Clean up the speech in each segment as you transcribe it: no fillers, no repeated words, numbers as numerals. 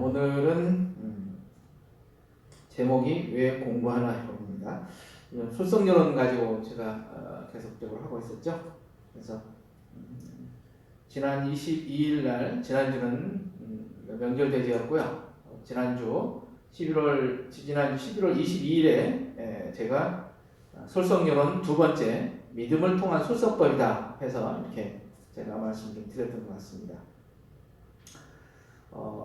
오늘은 제목이 왜 공부하나입니다. 출석여론 가지고 제가 계속적으로 하고 있었죠. 그래서 지난 22일 날, 지난주는 명절대지였고요. 지난주 11월 22일에 제가 출석여론 두 번째 믿음을 통한 출석법이다 해서 이렇게 제가 말씀 좀 드렸던 것 같습니다.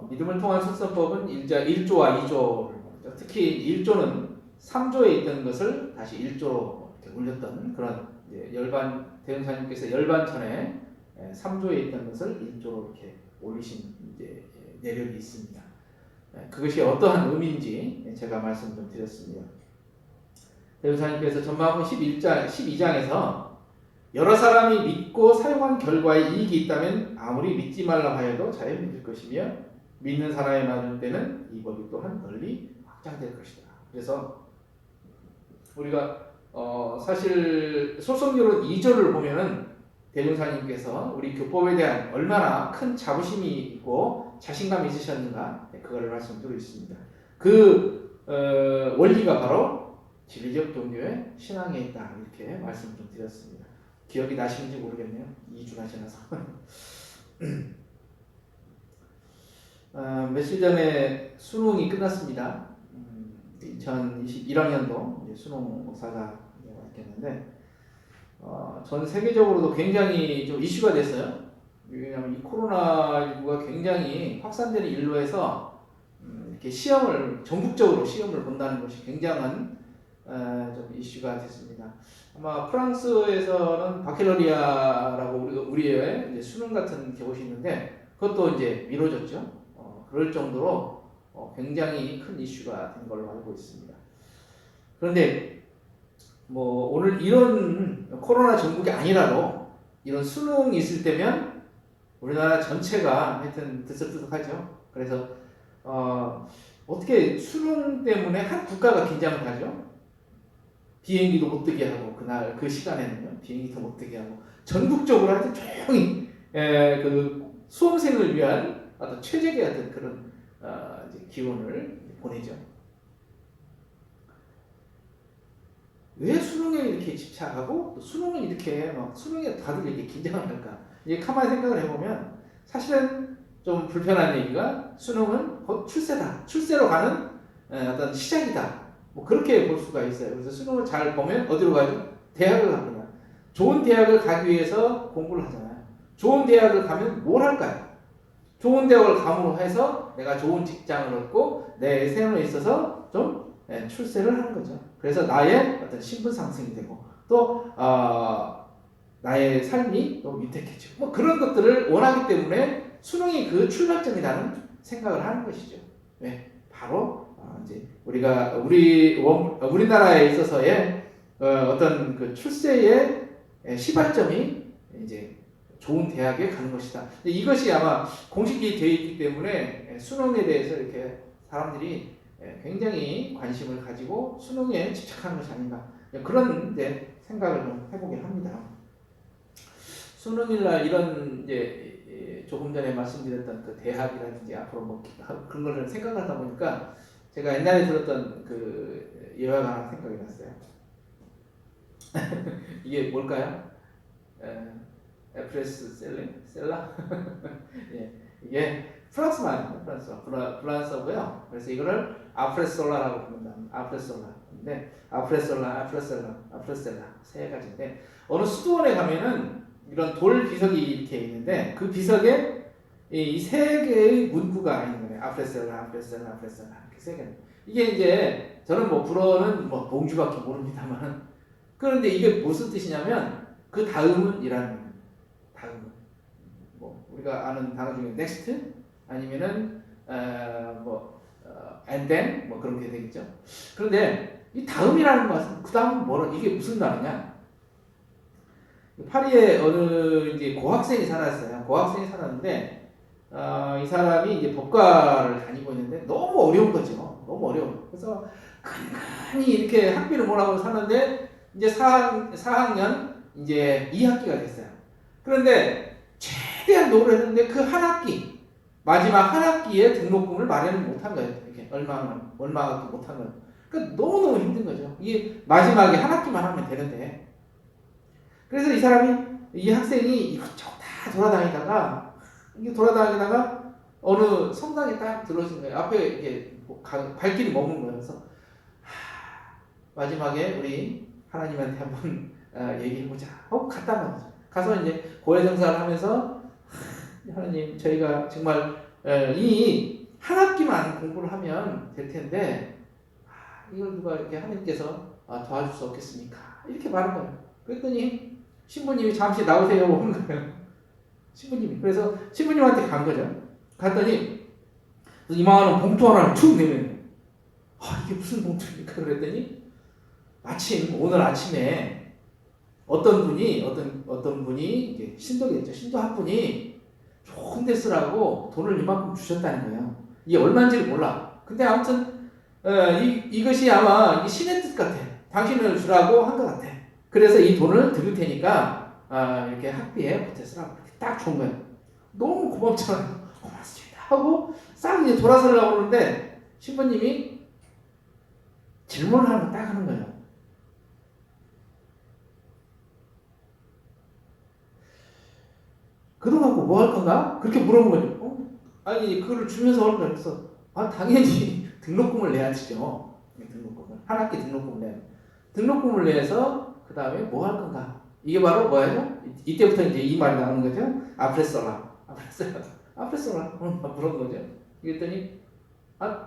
믿음을 통한 출석법은 1조와 2조, 특히 1조는 3조에 있던 것을 다시 1조로 올렸던 그런 대은사님께서 열반전에 3조에 있던 것을 1조로 이렇게 올리신 내력이 있습니다. 그것이 어떠한 의미인지 제가 말씀 좀 드렸습니다. 대은사님께서 전마품 12장에서 여러 사람이 믿고 사용한 결과에 이익이 있다면 아무리 믿지 말라 하여도 잘 믿을 것이며 믿는 사람이 많을 때는 이 법이 또한 널리 확장될 것이다. 그래서 우리가 사실 소속여론 2조를 보면은 대종사님께서 우리 교법에 대한 얼마나 큰 자부심이 있고 자신감이 있으셨는가 그걸 말씀드리고 있습니다. 그 원리가 바로 진리적 종교의 신앙에 있다 이렇게 말씀 좀 드렸습니다. 기억이 나시는지 모르겠네요. 2주나 지나서. 며칠 전에 수능이 끝났습니다. 2021학년도 수능사가 왔겠는데 전 세계적으로도 굉장히 좀 이슈가 됐어요. 왜냐하면 이 코로나19가 굉장히 확산되는 일로 해서 이렇게 전국적으로 시험을 본다는 것이 굉장한 좀 이슈가 됐습니다. 아마 프랑스에서는 바켈러리아라고 우리의 이제 수능 같은 것이 있는데 그것도 이제 미뤄졌죠. 그럴 정도로 굉장히 큰 이슈가 된 걸로 알고 있습니다. 그런데 오늘 이런 코로나 전국이 아니라도 이런 수능이 있을 때면 우리나라 전체가 하여튼 들썩들썩하죠. 그래서 어떻게 수능 때문에 한 국가가 긴장을 하죠? 비행기도 못 뜨게 하고 그날 그 시간에는요 비행기도 못 뜨게 하고 전국적으로 하여튼 조용히 그 수험생을 위한 어떤 최적의 어떤 그런 이제 기원을 보내죠. 왜 수능에 이렇게 집착하고 또 수능을 이렇게 수능에 다들 이렇게 긴장을 할까? 이제 가만히 생각을 해보면 사실은 좀 불편한 얘기가 수능은 곧 출세다. 출세로 가는 어떤 시작이다. 그렇게 볼 수가 있어요. 그래서 수능을 잘 보면 어디로 가죠? 대학을 갑니다. 좋은 대학을 가기 위해서 공부를 하잖아요. 좋은 대학을 가면 뭘 할까요? 좋은 대학을 감으로 해서 내가 좋은 직장을 얻고 내 생활에 있어서 좀 출세를 하는 거죠. 그래서 나의 어떤 신분 상승이 되고 또 나의 삶이 또 윤택해지고 그런 것들을 원하기 때문에 수능이 그 출발점이라는 생각을 하는 것이죠. 왜? 바로 이제 우리나라에 있어서의 어떤 그 출세의 시발점이 이제 좋은 대학에 가는 것이다. 이것이 아마 공식이 되어 있기 때문에 수능에 대해서 이렇게 사람들이 굉장히 관심을 가지고 수능에 집착하는 것이 아닌가 그런 생각을 좀 해보게 합니다. 수능일날 이런 조금 전에 말씀드렸던 그 대학이라든지 앞으로 그런 거를 생각하다 보니까 제가 옛날에 들었던 그 예화가 하나 생각이 났어요. 이게 뭘까요? 에프레스 셀라? 예, 이게 프랑스 말입니다. 프랑스어고요. 그래서 이거를 아프레솔라라고 부릅니다. 아프레솔라인데 아프레솔라 세 가지인데 어느 수도원에 가면은 이런 돌 비석이 이렇게 있는데 그 비석에 이 세 개의 문구가 있는 거예요. 아프레솔라 이렇게 세 개. 이게 이제 저는 불어는 봉주밖에 모릅니다만 그런데 이게 무슨 뜻이냐면 그 다음은 이라는 거예요. 다음은 우리가 아는 단어 중에 next 아니면은 and then 그런 게 되겠죠. 그런데 이 다음이라는 것은 그 다음은 이게 무슨 말이냐? 파리에 어느 이제 고학생이 살았어요. 고학생이 살았는데 이 사람이 이제 법과를 다니고 있는데 너무 어려운 거죠. 너무 어려워. 그래서 간간히 이렇게 학비를 몰아가고 사는데 이제 4학년 이제 2학기가 됐어요. 그런데 최대한 노력을 했는데 그 한 학기, 마지막 한 학기에 등록금을 마련을 못한 거예요. 이렇게 얼마가 못한 거예요. 그러니까 너무너무 힘든 거죠. 이게 마지막에 한 학기만 하면 되는데. 그래서 이 학생이 이것저것 다 돌아다니다가 어느 성당에 딱 들어오신 거예요. 앞에 이게 발길이 머문 거예요. 그래서 마지막에 우리 하나님한테 한번 얘기해보자 하고 갔단 말이죠. 가서 이제 고해성사를 하면서 하나님, 저희가 정말 이 한 학기만 공부를 하면 될 텐데 이걸 누가 이렇게 하나님께서 도와줄 수 없겠습니까? 이렇게 말한 거예요. 그랬더니 신부님이 잠시 나오세요 하는 거예요. 신부님이. 그래서 신부님한테 간 거죠. 갔더니 이만한 봉투 하나를 툭 내면 이게 무슨 봉투입니까? 그랬더니 마침 오늘 아침에 어떤 분이 이제 신도겠죠. 신도 한 분이 좋은 데 쓰라고 돈을 이만큼 주셨다는 거예요. 이게 얼마인지를 몰라. 근데 아무튼 이것이 아마 신의 뜻 같아. 당신을 주라고 한 것 같아. 그래서 이 돈을 드릴 테니까 이렇게 학비에 보태 쓰라고 딱 준 거예요. 너무 고맙잖아요. 고맙습니다 하고 싹 이제 돌아서려고 그러는데 신부님이 질문을 하는 거 딱 하는 거예요. 그돈 갖고 뭐 할 건가? 그렇게 물어본 거죠. 아니 그거를 주면서 할 거야. 그래서 당연히 등록금을 내야지죠. 등록금을 한 학기 등록금을 내서 그 다음에 뭐 할 건가? 이게 바로 뭐예요? 이때부터 이제 이 말이 나오는 거죠. 아프레솔라 물은 거죠. 그랬더니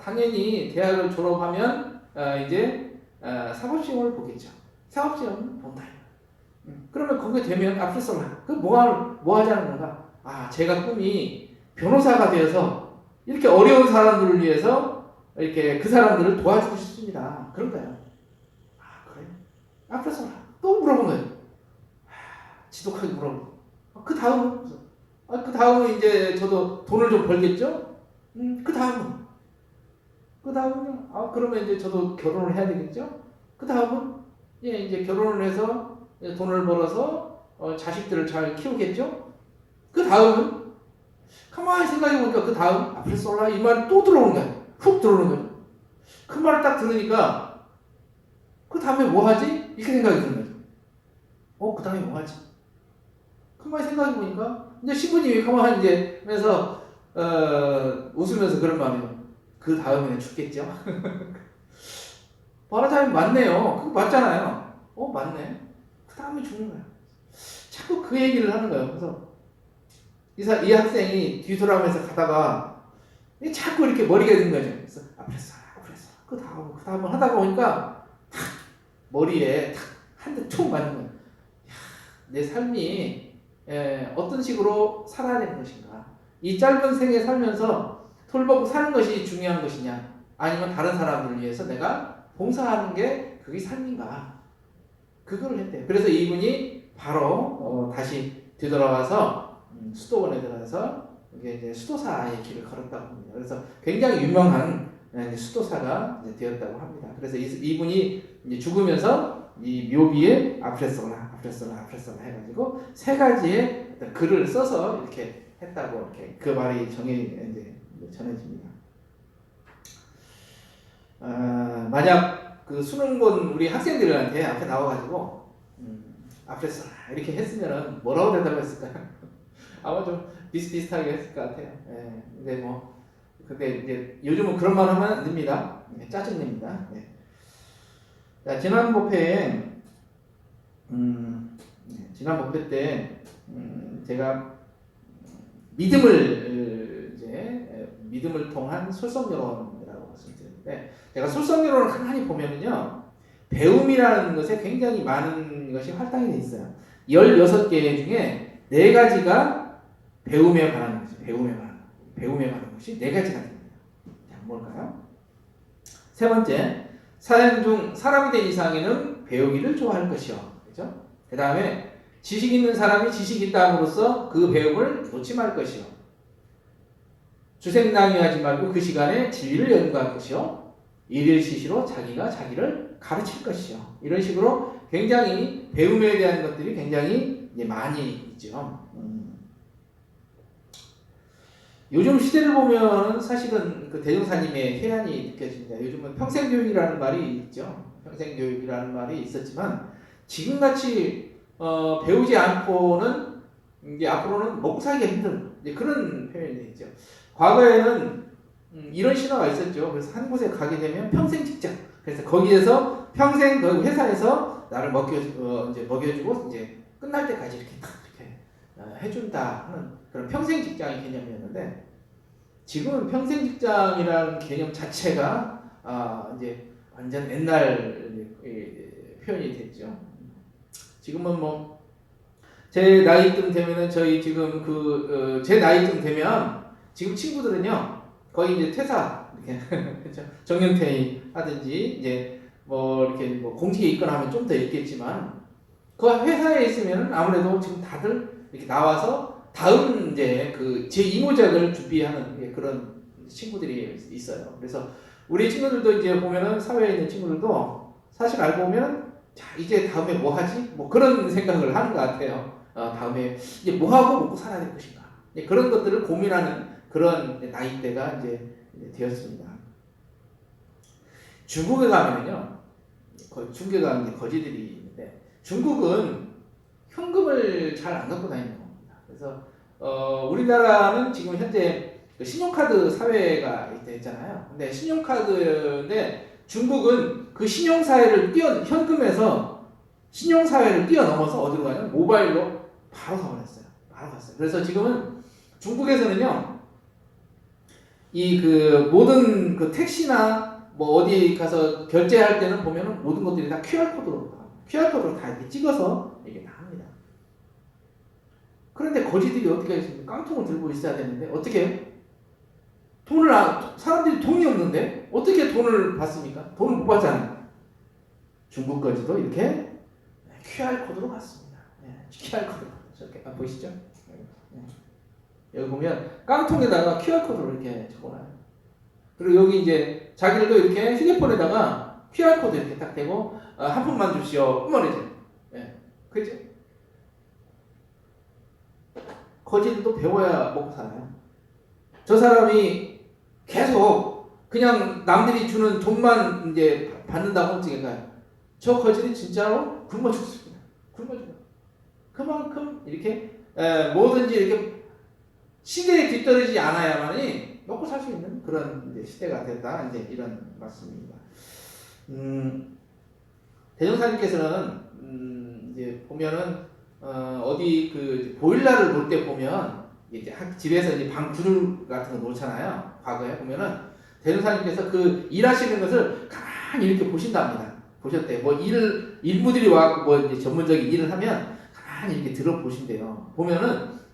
당연히 대학을 졸업하면 이제 사법시험을 보겠죠. 사법시험을 본다. 그러면 거기에 되면 아프레솔라 뭐 하자는 건가? 제가 꿈이 변호사가 되어서 이렇게 어려운 사람들을 위해서 이렇게 그 사람들을 도와주고 싶습니다. 그런 거예요. 그래? 아프레솔라 또 물어본 거예요. 지독하게 물어보고. 그 다음은 이제 저도 돈을 좀 벌겠죠? 그 다음은 그러면 이제 저도 결혼을 해야 되겠죠? 그 다음은 이제 결혼을 해서 돈을 벌어서 자식들을 잘 키우겠죠? 그 다음은 가만히 생각해보니까 그 다음 아프레솔라 이 말이 또 들어오는 거예요. 훅 들어오는 거예요. 그 말을 딱 들으니까 그 다음에 뭐 하지? 이렇게 생각이 드는 거죠. 그 다음에 뭐 하지? 가만히 생각해보니까 이제 신부님이 가만히 이제 하면서 웃으면서 그런 말이에요. 그 다음에는 죽겠죠? 말하자면 맞네요. 그거 맞잖아요. 맞네. 그 다음에 죽는 거야. 자꾸 그 얘기를 하는 거예요. 그래서 이 학생이 뒤돌아가면서 가다가 자꾸 이렇게 머리가 든 거죠. 그래서 아프레솔라 그 다음은 하다가 보니까 탁 머리에 탁 한 대 총 맞는 거예요. 내 삶이 어떤 식으로 살아야 되는 것인가? 이 짧은 생에 살면서 돌 먹고 사는 것이 중요한 것이냐? 아니면 다른 사람들을 위해서 내가 봉사하는 게 그게 삶인가? 그걸 했대요. 그래서 이분이 바로 다시 되돌아와서 수도원에 들어가서 이게 이제 수도사의 길을 걸었다고 합니다. 그래서 굉장히 유명한 수도사가 이제 되었다고 합니다. 그래서 이분이 이제 죽으면서 이 묘비에 아프레솔라 해가지고 세 가지의 어떤 글을 써서 이렇게 했다고 이렇게 그 말이 이제 전해집니다. 만약 그 수능 본 우리 학생들한테 앞에 나와가지고 아프레솔라 이렇게 했으면은 뭐라고 대답했을까요? 아마 좀 비슷비슷하게 했을 것 같아요. 근데 이제 요즘은 그런 말 하면 안 됩니다. 짜증냅니다. 자, 지난 법회 때 제가 믿음을 통한 솔선여론이라고 말씀드렸는데, 제가 솔선여론을 가만히 보면은요, 배움이라는 것에 굉장히 많은 것이 할당이 되어 있어요. 16개 중에 4가지가 배움에 관한 것이, 배움에 관한 것이 4가지가 됩니다. 자, 뭘까요? 세 번째, 사연 중 사람이 된 이상에는 배우기를 좋아할 것이요. 그죠? 그 다음에 지식 있는 사람이 지식 있다함으로써 그 배움을 놓지 말 것이요. 주생낭위하지 말고 그 시간에 진리를 연구할 것이요. 일일 시시로 자기가 자기를 가르칠 것이요. 이런 식으로 굉장히 배움에 대한 것들이 굉장히 이제 많이 있죠. 요즘 시대를 보면 사실은 그 대종사님의 해안이 느껴집니다. 요즘은 평생교육이라는 말이 있죠. 평생교육이라는 말이 있었지만 지금같이 배우지 않고는 이제 앞으로는 먹고 살기가 힘든 이제 그런 표현이 있죠. 과거에는 이런 신화가 있었죠. 그래서 한 곳에 가게 되면 평생 직장. 그래서 거기에서 평생 그 회사에서 나를 이제 먹여주고 이제 끝날 때까지 이렇게 딱 이렇게 해준다 하는 그런 평생 직장의 개념이었는데 지금은 평생 직장이라는 개념 자체가 이제 완전 옛날 표현이 됐죠. 지금은 뭐 제 나이쯤 되면은 저희 지금 제 나이쯤 되면 지금 친구들은요 거의 이제 퇴사 이렇게 그렇죠? 정년퇴임 하든지 이제 뭐 이렇게 뭐 공직에 있거나 하면 좀 더 있겠지만 그 회사에 있으면은 아무래도 지금 다들 이렇게 나와서 다음 이제 그 제 이모작을 준비하는 그런 친구들이 있어요. 그래서 우리 친구들도 이제 보면은 사회에 있는 친구들도 사실 알고 보면 자 이제 다음에 뭐 하지? 뭐 그런 생각을 하는 것 같아요. 다음에 이제 뭐 하고 먹고 살아야 될 것인가? 그런 것들을 고민하는 그런 나이대가 이제 되었습니다. 중국에 가면은요, 중국에 가면 이제 거지들이 있는데 중국은 현금을 잘 안 갖고 다니는 겁니다. 그래서 우리나라는 지금 현재 그 신용카드 사회가 있잖아요. 근데 신용카드인데 중국은 그 신용사회를 현금에서 신용사회를 뛰어넘어서 어디로 가냐면 모바일로 바로 가버렸어요. 바로 갔어요. 그래서 지금은 중국에서는요, 이 그 모든 그 택시나 뭐 어디 가서 결제할 때는 보면은 모든 것들이 다 QR코드로 다 이렇게 찍어서 이게 다 합니다. 그런데 거지들이 어떻게 하겠습니까? 깡통을 들고 있어야 되는데 어떻게 해요? 사람들이 돈이 없는데 어떻게 돈을 받습니까? 돈을 못 받잖아요. 중국 거지도 이렇게 QR코드로 받습니다. QR코드 저렇게 보이시죠? 여기 보면 깡통에다가 QR코드로 이렇게 적어놔요. 그리고 여기 이제 자기들도 이렇게 휴대폰에다가 QR코드 이렇게 딱 대고 한 푼만 주시오. 그만이죠. 그죠? 거지들도 배워야 먹고 살아요. 저 사람이 계속 그냥 남들이 주는 돈만 이제 받는다고 하니까 저 거지는 진짜로 굶어 죽습니다. 굶어 죽어요. 그만큼 이렇게 뭐든지 이렇게 시대에 뒤떨어지지 않아야만이 먹고 살 수 있는 그런 이제 시대가 됐다. 이제 이런 말씀입니다. 대종사님께서는 이제 보면은 어디 그 보일러를 놓을 때 보면 이제 집에서 이제 방 구들 같은 거 놓잖아요. 과거에 보면은 대종사님께서 그 일하시는 것을 가만히 이렇게 보신답니다. 보셨대. 뭐 일부들이 와서 뭐 이제 전문적인 일을 하면 가만히 이렇게 들어보신대요.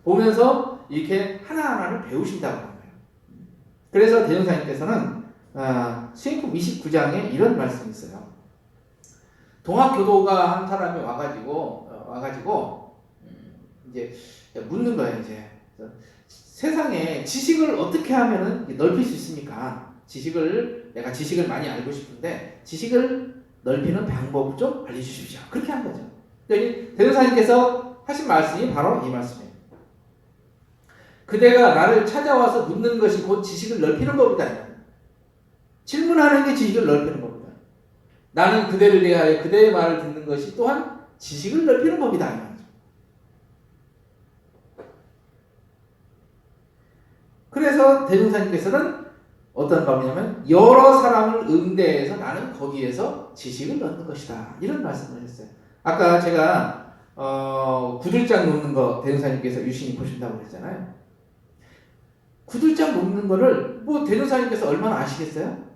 보면서 이렇게 하나하나를 배우신다고 하는 거예요. 그래서 대종사님께서는 시행품 29장에 이런 말씀이 있어요. 동학교도가 한 사람이 와가지고 이제 묻는 거예요. 이제 세상에 지식을 어떻게 하면은 넓힐 수 있습니까? 내가 지식을 많이 알고 싶은데 지식을 넓히는 방법 좀 알려주십시오. 그렇게 한 거죠. 대종사님께서 하신 말씀이 바로 이 말씀이에요. 그대가 나를 찾아와서 묻는 것이 곧 지식을 넓히는 법이다. 질문하는 게 지식을 넓히는 법이다. 나는 그대를 대하여 그대의 말을 듣는 것이 또한 지식을 넓히는 법이다. 그래서 대종사님께서는 어떤 법이냐면 여러 사람을 응대해서 나는 거기에서 지식을 넣는 것이다. 이런 말씀을 하셨어요. 아까 제가 구들장 놓는 거 대종사님께서 유심히 보신다고 그랬잖아요. 구들장 놓는 거를 뭐 대종사님께서 얼마나 아시겠어요?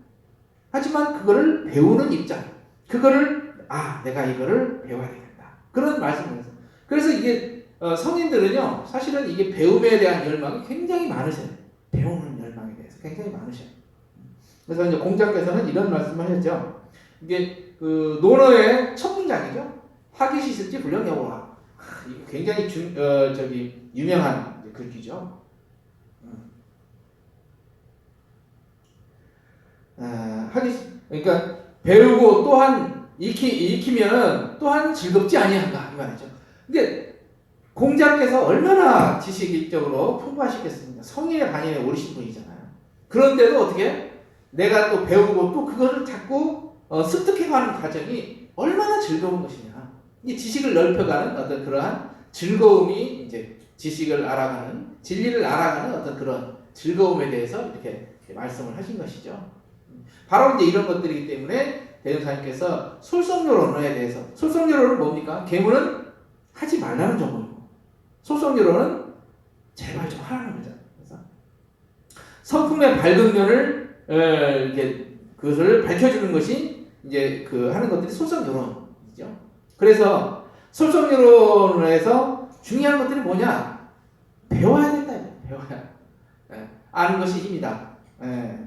하지만 그거를 배우는 입장, 그거를 내가 이거를 배워야 되겠다. 그런 말씀을 했어요. 그래서 이게 성인들은요, 사실은 이게 배움에 대한 열망이 굉장히 많으세요. 배우는 열망에 대해서 굉장히 많으셔요. 그래서 이제 공자께서는 이런 말씀을 하셨죠. 이게 그 논어의 첫 문장이죠. 하기 씻을지 불량여보라. 이거 굉장히 유명한 글귀죠. 그러니까 배우고 또한 익히면 또한 즐겁지 아니한가 이 말이죠. 근데 공자께서 얼마나 지식적으로 풍부하시겠습니까? 성인의 반열에 오르신 분이잖아요. 그런데도 어떻게 내가 또 배우고 또 그거를 자꾸 습득해가는 과정이 얼마나 즐거운 것이냐. 이 지식을 넓혀가는 어떤 그러한 즐거움이 이제 지식을 알아가는 진리를 알아가는 어떤 그런 즐거움에 대해서 이렇게 말씀을 하신 것이죠. 바로 이제 이런 것들이기 때문에 대종사님께서 솔성요론에 대해서 솔성요론은 뭡니까? 계문은 하지 말라는 정보이고 솔성요론은 제발 좀 하라는 거잖아요. 그래서 성품의 밝은 면을 이렇게 그것을 밝혀주는 것이 이제 그 하는 것들이 솔성요론이죠. 그래서 솔성요론에서 중요한 것들이 뭐냐? 배워야 된다. 배워야. 아는 것이 힘이다.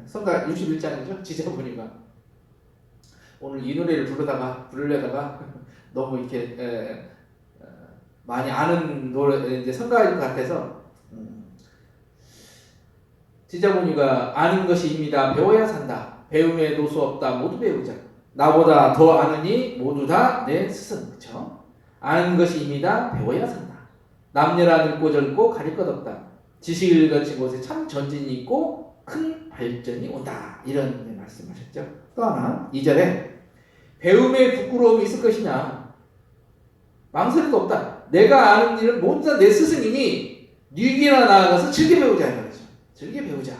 성가 61장이죠. 지저분이가 오늘 이 노래를 부르려다가 너무 이렇게 많이 아는 노래 이제 성가일 것 같아서 지저분이가 아는 것이 힘이다. 배워야 산다. 배움에 노수 없다. 모두 배우자. 나보다 더 아느니 모두 다 내 스승. 그렇죠? 아는 것이 힘이다. 배워야 산다. 남녀라 늙고 젊고 가릴 것 없다. 지식을 거친 곳에 참 전진이 있고 큰 발전이 온다. 이런 말씀하셨죠. 또 하나 2절에 배움에 부끄러움이 있을 것이냐. 망설임도 없다. 내가 아는 일은 모두 다 내 스승이니 뉘기나 나아가서 즐겨 배우자. 이 말이죠. 즐겨 배우자.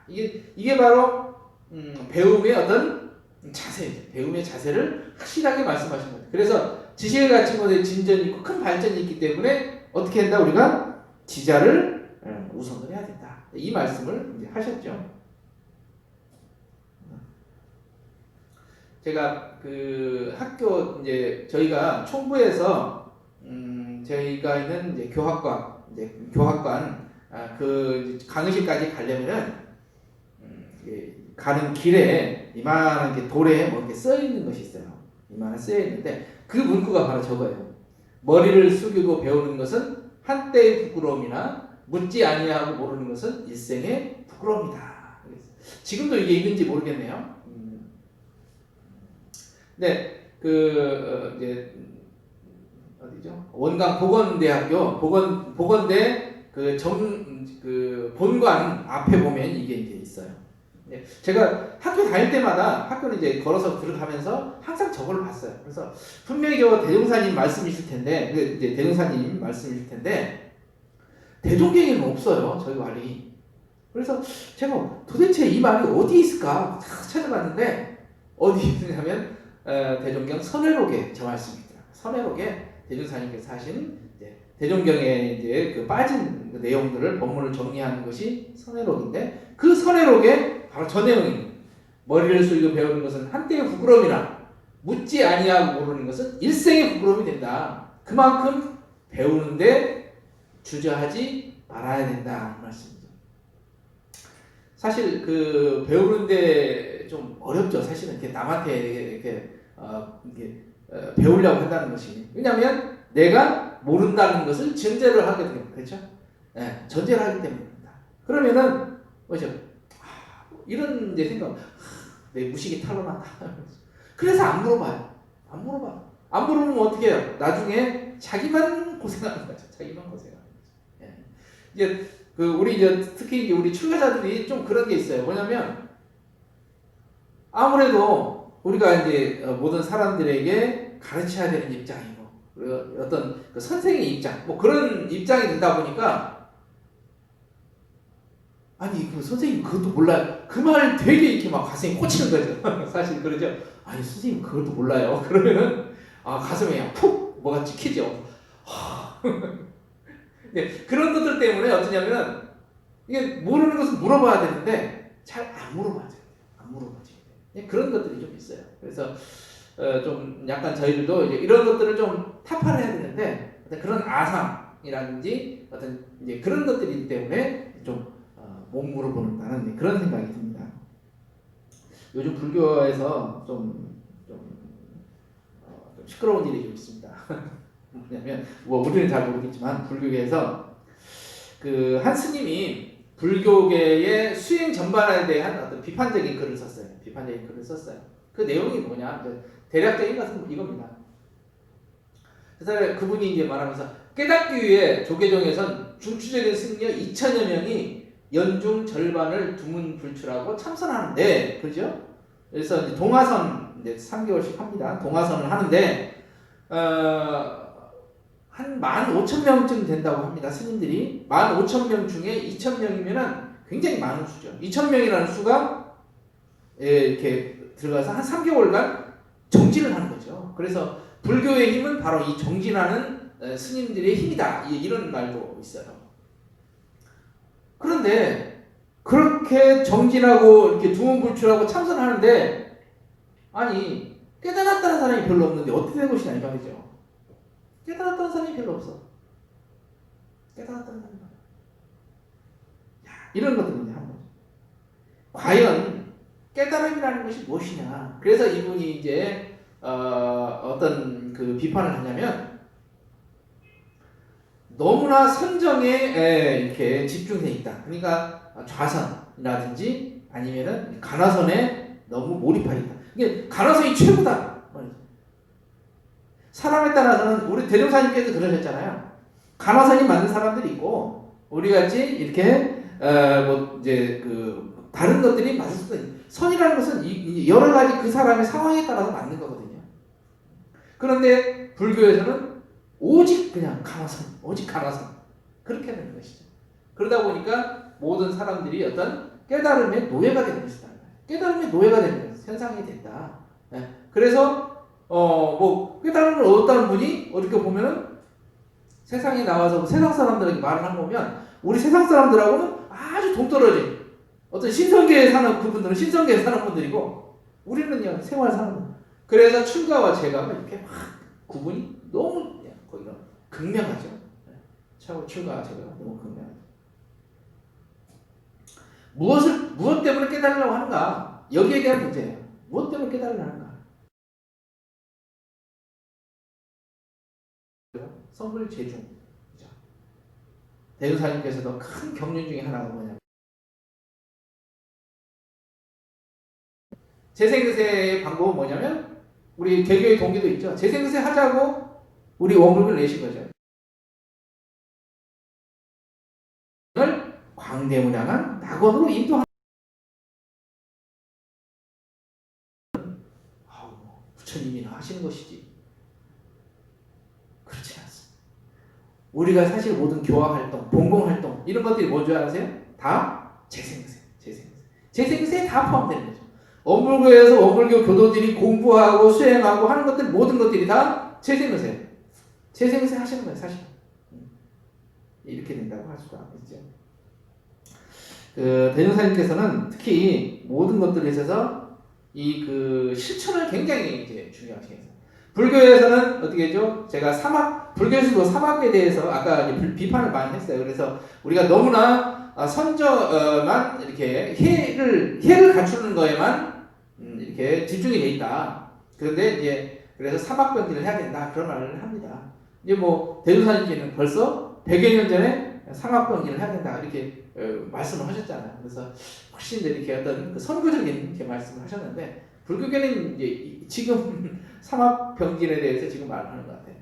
이게 바로 배움의 어떤 자세, 배움의 자세를 확실하게 말씀하신 거예요. 그래서 지식을 갖춘 곳에 진전이 있고 큰 발전이 있기 때문에 어떻게 한다? 우리가 지자를 우선을 해야 된다. 이 말씀을 이제 하셨죠. 제가 그 학교 이제 저희가 총부에서 저희가 있는 이제 교학관 그 강의실까지 가려면은 가는 길에 이만한 게 돌에 뭐 이렇게 써 있는 것이 있어요. 이만한 쓰여 있는데 그 문구가 바로 저거예요. 머리를 숙이고 배우는 것은 한때의 부끄러움이나 묻지 아니하고 모르는 것은 일생의 부끄러움이다. 지금도 이게 있는지 모르겠네요. 네, 이제 어디죠? 원광 보건대학교 보건대 그 본관 앞에 보면 이게 이제 있어요. 네, 제가 학교 다닐 때마다 학교를 이제 걸어서 들어가면서 항상 저걸 봤어요. 그래서 분명히 저 대종사님 말씀이실 텐데, 이제 대종사님 말씀이실 텐데 대종경에는 없어요. 저희 말이. 그래서 제가 도대체 이 말이 어디 있을까 찾아봤는데 어디 있냐면 대종경 선회록에 저 말씀이 있더라고요. 선회록에 대종사님께서 하신 대종경에 이제 그 빠진 그 내용들을 본문을 정리하는 것이 선회록인데 그 선회록에 바로 저 내용입니다. 머리를 숙이고 배우는 것은 한때의 부끄러움이나 묻지 아니하고 모르는 것은 일생의 부끄러움이 된다. 그만큼 배우는데 주저하지 말아야 된다. 이 말씀이죠. 사실 그 배우는데 좀 어렵죠. 사실은 이렇게 남한테 이렇게 배우려고 한다는 것이. 왜냐하면 내가 모른다는 것을 전제를 하게 됩니다. 그렇죠? 네, 전제를 하기 때문입니다. 그러면은 뭐죠? 이런 이제 생각, 내 무식이 탄로난다. 그래서 안 물어봐요. 안 물어보면 어떻게 해요? 나중에 자기만 고생하는 거죠. 자기만 고생하는 거죠. 예. 이제 우리 특히 우리 출가자들이 좀 그런 게 있어요. 뭐냐면 아무래도 우리가 이제 모든 사람들에게 가르쳐야 되는 입장이고 어떤 그 선생의 입장, 뭐 그런 입장이 되다 보니까 아니 그 선생님 그것도 몰라요. 그 말 되게 이렇게 막 가슴에 꽂히는 거죠. 사실 그러죠. 아니 선생님 그것도 몰라요. 그러면은 가슴에 푹 뭐가 찍히죠. 네, 그런 것들 때문에 어떠냐면 이게 모르는 것을 물어봐야 되는데 잘 안 물어봐죠. 안 물어봐죠. 네, 그런 것들이 좀 있어요. 그래서 좀 약간 저희들도 이제 이런 것들을 좀 타파를 해야 되는데 그런 아상이라든지 어떤 이제 그런 것들이기 때문에 좀 못 물어보는다는 그런 생각이 듭니다. 요즘 불교에서 좀 시끄러운 일이 좀 있습니다. 뭐냐면 우리는 잘 모르겠지만 불교계에서 그 한 스님이 불교계의 수행 전반에 대한 어떤 비판적인 글을 썼어요. 그 내용이 뭐냐? 대략적인 것은 이겁니다. 그래서 그분이 이제 말하면서 깨닫기 위해 조계종에선 중추적인 승려 2천여 명이 연중 절반을 두문불출하고 참선하는데, 그죠? 그래서 이제 동화선 이제 3개월씩 합니다. 동화선을 하는데 한 15,000명쯤 된다고 합니다. 스님들이 15,000명 중에 2,000명이면은 굉장히 많은 수죠. 2,000명이라는 수가 이렇게 들어가서 한 3개월간 정진을 하는 거죠. 그래서 불교의 힘은 바로 이 정진하는 스님들의 힘이다. 이런 말도 있어요. 그런데 그렇게 정진하고 이렇게 두문불출하고 참선하는데 아니 깨달았다는 사람이 별로 없는데 어떻게 된 것이냐 이 말이죠. 깨달았다는 사람이 별로 없어. 깨달았다는 사람이 별로 없어. 이런 것들은요. 한번 과연 깨달음이라는 것이 무엇이냐. 그래서 이분이 이제 어떤 그 비판을 하냐면 너무나 선정에 이렇게 집중돼 있다. 그러니까 좌선이라든지 아니면은 간화선에 너무 몰입해 있다. 이게 간화선이 최고다. 사람에 따라서는 우리 대종사님께서 그러셨잖아요. 간화선이 맞는 사람들이 있고 우리 같이 이렇게 뭐 이제 그 다른 것들이 맞을 수도 있는. 선이라는 것은 여러 가지 그 사람의 상황에 따라서 맞는 거거든요. 그런데 불교에서는 오직 그냥 간화선, 오직 간화선 그렇게 되는 것이죠. 그러다 보니까 모든 사람들이 어떤 깨달음의 노예가 되는 것이다. 깨달음의 노예가 되는 현상이 된다. 그래서 뭐 깨달음을 얻었다는 분이 어떻게 보면은 세상에 나와서 세상 사람들에게 말을 한 거면 우리 세상 사람들하고는 아주 동떨어진 어떤 신성계에 사는 그분들은 신성계에 사는 분들이고 우리는요 생활 사는 분. 그래서 출가와 재가가 이렇게 막 구분이 너무 거기가 극명하죠. 출가와 재가가 너무 극명하죠. 무엇 때문에 깨달으려고 하는가? 여기에 대한 문제예요. 무엇 때문에 깨달으려고 하는가? 성불 재중. 대조사님께서도 큰 경륜 중에 하나가 뭐냐면 재생세 방법은 뭐냐면 우리 개교의 동기도 있죠. 재생세 하자고 우리 원불을 내신 거죠. 광대문양한 낙원으로 인도하는 부처님이나 하시는 것이지. 그렇지 않습니다. 우리가 사실 모든 교화활동, 봉공활동 이런 것들이 뭔지 아세요? 다 재생세에 다 포함되는 거죠. 원불교에서 원불교 교도들이 공부하고 수행하고 하는 것들 모든 것들이 다 재생세 하시는 거예요. 사실 이렇게 된다고 할 수가 있죠. 그 대종사님께서는 특히 모든 것들에 있어서 이 그 실천을 굉장히 이제 중요하시게 해서 불교에서는 어떻게 했죠? 제가 불교에서도 사막에 대해서 아까 이제 비판을 많이 했어요. 그래서 우리가 너무나 선저만 이렇게 해를 갖추는 거에만 이렇게 집중이 돼 있다. 그런데 이제 그래서 사막병기를 해야 된다 그런 말을 합니다. 이제 뭐 대종사님께는 벌써 100여 년 전에 사막병기를 해야 된다 이렇게 말씀을 하셨잖아요. 그래서 훨씬 이렇게 어떤 선구적인 이렇게 말씀을 하셨는데 불교계는 이제 지금 사막병진에 대해서 지금 말하는 것 같아요.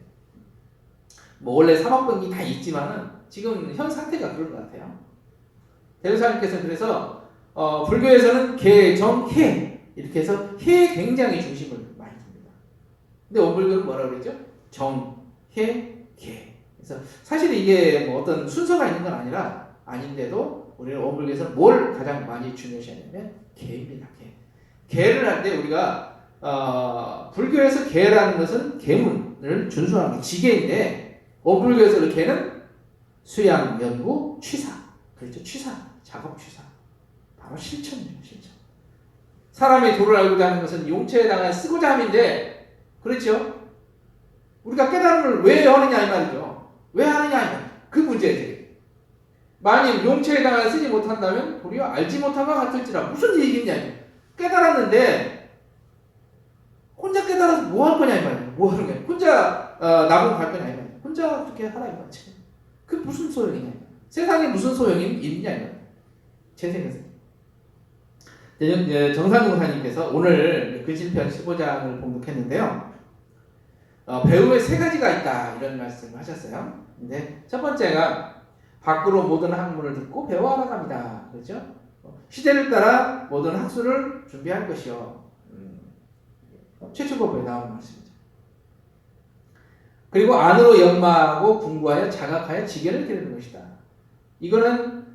뭐 원래 사막병기 다 있지만은 지금 현 상태가 그런 것 같아요. 대종사님께서는 그래서 불교에서는 개, 정, 해 이렇게 해서 해에 굉장히 중심을 많이 둡니다. 근데 원불교는 뭐라고 그랬죠? 정, 해, 개. 그래서 사실 이게 뭐 어떤 순서가 있는 건 아닌데도 우리는 원불교에서는 뭘 가장 많이 중요시하냐면 개입니다. 개를 할 때 우리가 불교에서 개라는 것은 계문을 준수하는 게 지계인데 원불교에서 개는 수양, 연구, 취사. 그렇죠. 취사, 작업 취사. 바로 실천이에요. 실천. 사람이 도를 알고자 하는 것은 용체에다가 쓰고자 함인데 그렇죠. 우리가 깨달음을 왜 하느냐 이 말이죠. 왜 하느냐 이 말이죠. 그 문제지. 만약 용체에다가 쓰지 못한다면 도리어 알지 못한과 같을지라 무슨 얘기냐. 깨달았는데 혼자 깨달아서 뭐 할 거냐 이 말이에요. 뭐 하는 거야. 혼자 나무 갈 거냐 이 말이에요. 혼자 그렇게 하라 이 말이지. 그 무슨 소용이냐. 세상에 무슨 소용이 있냐 이 말이에요. 제 생각에. 정상용 사님께서 오늘 글씨편 15장을 봉독했는데요. 배움에 세 가지가 있다 이런 말씀을 하셨어요. 근데 첫 번째가 밖으로 모든 학문을 듣고 배워하러 갑니다. 그렇죠? 시대를 따라 모든 학술을 준비할 것이요. 최초법에 나오는 말씀이죠. 그리고 안으로 연마하고 분구하여 자각하여 지견을 기르는 것이다. 이거는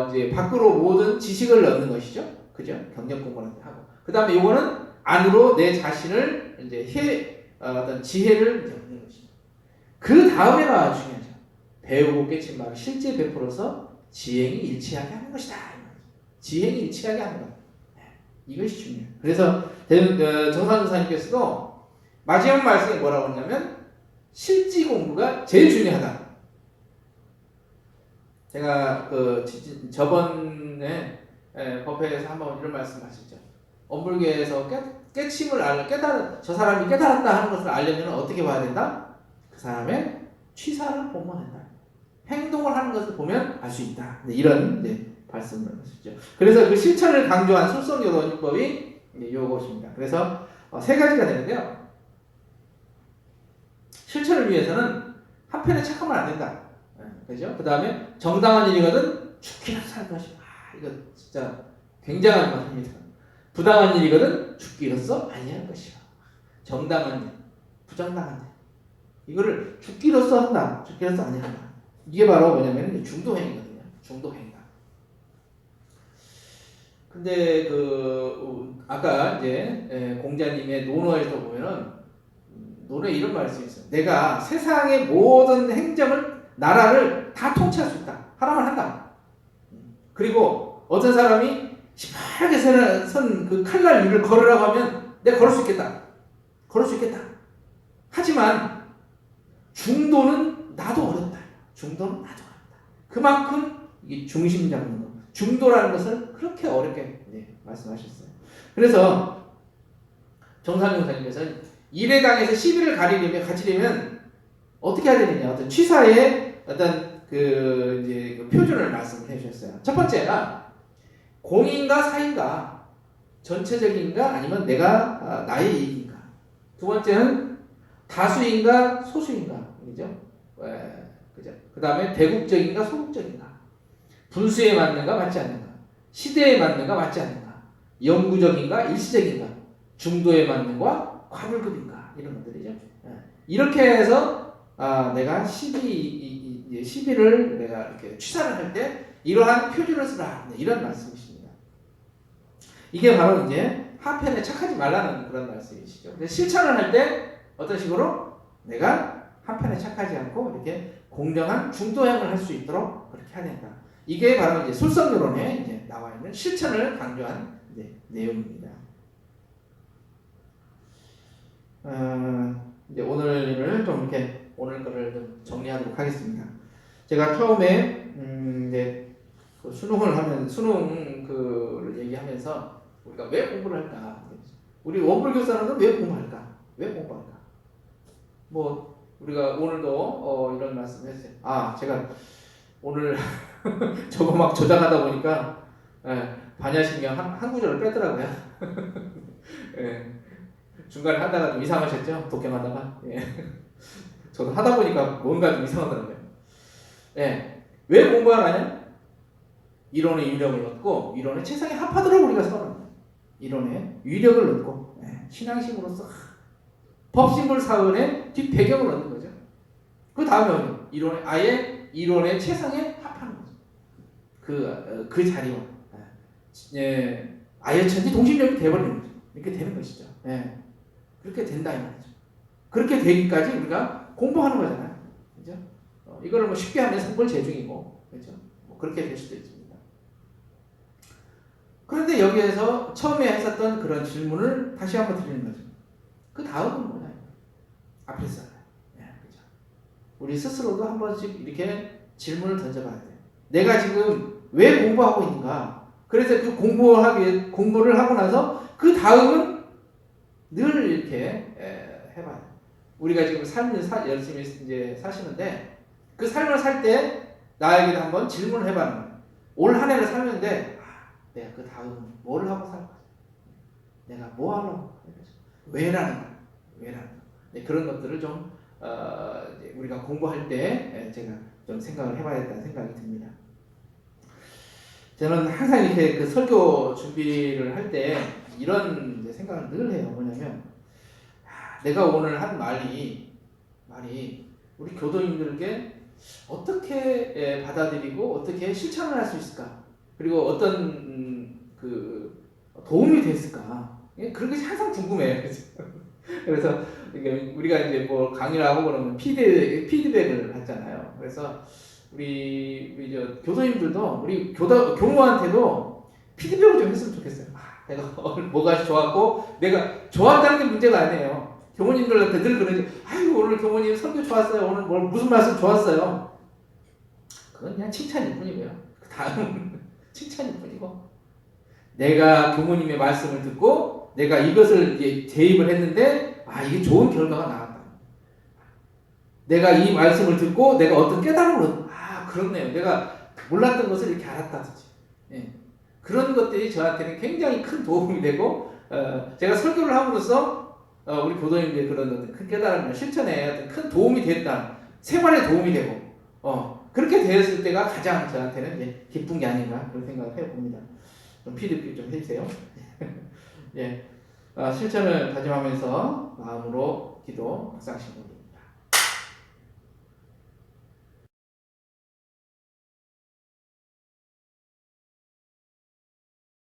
이제 밖으로 모든 지식을 얻는 것이죠. 그죠? 경력 공부를 하고. 그 다음에 이거는 안으로 내 자신을 이제 어떤 지혜를 이제 얻는 것이죠. 그 다음에가 중요하죠. 배우고 깨친 말을 실제 베풀어서 지행이 일치하게 하는 것이다. 지행이 일치하게 하는 것. 이것이 중요해요. 그래서 정상사님께서도 마지막 말씀에 뭐라고 했냐면 실지 공부가 제일 중요하다. 제가 저번에 법회에서 한번 이런 말씀하셨죠. 엄불계에서 깨침을 깨달은 저 사람이 깨달았다 하는 것을 알려면 어떻게 봐야 된다? 그 사람의 취사를 보면 된다. 행동을 하는 것을 보면 알 수 있다. 이런 말씀을 하셨죠. 그래서 그 실천을 강조한 술성요론법이 이것입니다. 그래서 세 가지가 되는데요. 실천을 위해서는 한편에 착하면 안 된다. 그죠? 그 다음에 정당한 일이거든 죽기로 살 것이다. 이거 진짜 굉장한 말입니다. 부당한 일이거든 죽기로서 아니할 것이야. 정당한 일, 부정당한 일. 이거를 죽기로서 한다. 죽기로서 아니한다. 이게 바로 뭐냐면 중도행위거든요. 중도행위다. 근데 아까 이제 공자님의 논어에서 보면은 논어에 이런 말씀이 있어요. 내가 세상의 모든 행정을 나라를 다 통치할 수 있다. 하라면 한다. 그리고 어떤 사람이 시퍼렇게 선 그 칼날 위를 걸으라고 하면 내가 걸을 수 있겠다. 걸을 수 있겠다. 하지만 중도는 나도 어렵다. 중도는 나도 어렵다. 그만큼 이게 중심 잡는 거. 중도라는 것을 그렇게 어렵게 말씀하셨어요. 그래서 정상용 사님께서는 일회당에서 시비를 가지려면 어떻게 해야 되느냐. 어떤 취사의 어떤 그 표준을 말씀을 해주셨어요. 첫 번째가 공인가 사인가, 전체적인가 아니면 나의 이익인가. 두 번째는 다수인가 소수인가, 그죠? 그죠? 그 다음에 대국적인가 소국적인가, 분수에 맞는가 맞지 않는가, 시대에 맞는가 맞지 않는가, 영구적인가 일시적인가, 중도에 맞는가 과불급인가, 이런 것들이죠. 이렇게 해서 내가 시비를 내가 이렇게 취사를 할 때 이러한 표준을 쓰라, 이런 말씀이십니다. 이게 바로 이제 하편에 착하지 말라는 그런 말씀이시죠. 근데 실천을 할 때 어떤 식으로 내가 한편에 착하지 않고 이렇게 공정한 중도행을 할 수 있도록 그렇게 해야 된다. 이게 바로 이제 술성요론에 이제 나와 있는 실천을 강조한 내용입니다. 이제 오늘 거를 좀 정리하도록 하겠습니다. 제가 처음에 이제 수능을 하면 수능 얘기하면서 우리가 왜 공부를 할까? 우리 원불교 사람들은 왜 공부할까? 왜 공부할까? 뭐 우리가 오늘도 이런 말씀을 했어요. 제가 오늘 저거 막 조작하다 보니까 반야신경 한 구절을 빼더라고요. 중간에 하다가 좀 이상하셨죠? 독경하다가. 저도 하다 보니까 뭔가 좀 이상하더라고요. 왜 공부하느냐? 이론의 위력을 얻고 이론의 최상에 합하도록 우리가 서는 이론의 위력을 얻고 신앙심으로서 법신불 사은의 뒷배경을 얻는 거죠. 그 다음에 이론의 최상에 합하는 거죠. 그 자리와 아예천지 동심력이 되어버리는 거죠. 이렇게 되는 것이죠. 그렇게 된다 이 말이죠. 그렇게 되기까지 우리가 공부하는 거잖아요. 그죠? 이거를 쉽게 하면 성불재중이고, 그렇죠? 그렇게 될 수도 있습니다. 그런데 여기에서 처음에 했었던 그런 질문을 다시 한번 드리는 거죠. 그 다음은 뭐냐? 앞에서. 그렇죠? 우리 스스로도 한 번씩 이렇게 질문을 던져봐야 돼요. 내가 지금 왜 공부하고 있는가? 그래서 그 공부를 하고 나서 그 다음은 늘 이렇게 해봐야 돼요. 우리가 지금 삶을 열심히 이제 사시는데 그 삶을 살 때 나에게도 한번 질문을 해봐요. 올 한 해를 살는데 내가 그 다음 뭘 하고 살 거야? 내가 뭐 하려고? 왜라는 거야. 왜라는 거. 네, 그런 것들을 좀 이제 우리가 공부할 때 제가 좀 생각을 해봐야겠다는 생각이 듭니다. 저는 항상 이렇게 그 설교 준비를 할 때 이런 이제 생각을 늘 해요. 뭐냐면 내가 오늘 한 말이 우리 교도인들에게 어떻게 받아들이고 어떻게 실천을 할 수 있을까? 그리고 어떤 그 도움이 됐을까? 그런 것이 항상 궁금해요. 그래서 우리가 이제 뭐 강의를 하고 그러면 피드백을 받잖아요. 그래서 우리 저 교도님들도 우리 교무한테도 피드백을 좀 했으면 좋겠어요. 내가 오늘 뭐가 좋았고 내가 좋았다는 게 문제가 아니에요. 교무님들한테 늘 그러지. 아유 오늘 교무님 설교 좋았어요. 오늘 무슨 말씀 좋았어요. 그건 그냥 칭찬일 뿐이고요. 그 다음은 칭찬일 뿐이고. 내가 교무님의 말씀을 듣고 내가 이것을 이제 대입을 했는데 이게 좋은 결과가 나왔다. 내가 이 말씀을 듣고 내가 어떤 깨달음을 그렇네요. 내가 몰랐던 것을 이렇게 알았다든지. 예. 그런 것들이 저한테는 굉장히 큰 도움이 되고 제가 설교를 함으로써 우리 교도님들의 그런 큰 깨달음이나 실천에 큰 도움이 됐다. 생활에 도움이 되고 그렇게 되었을 때가 가장 저한테는 이제 기쁜 게 아닌가 그런 생각을 해봅니다. 좀 피드백 좀 해주세요. 예. 실천을 다짐하면서 마음으로 기도 묵상하시기 바랍니다.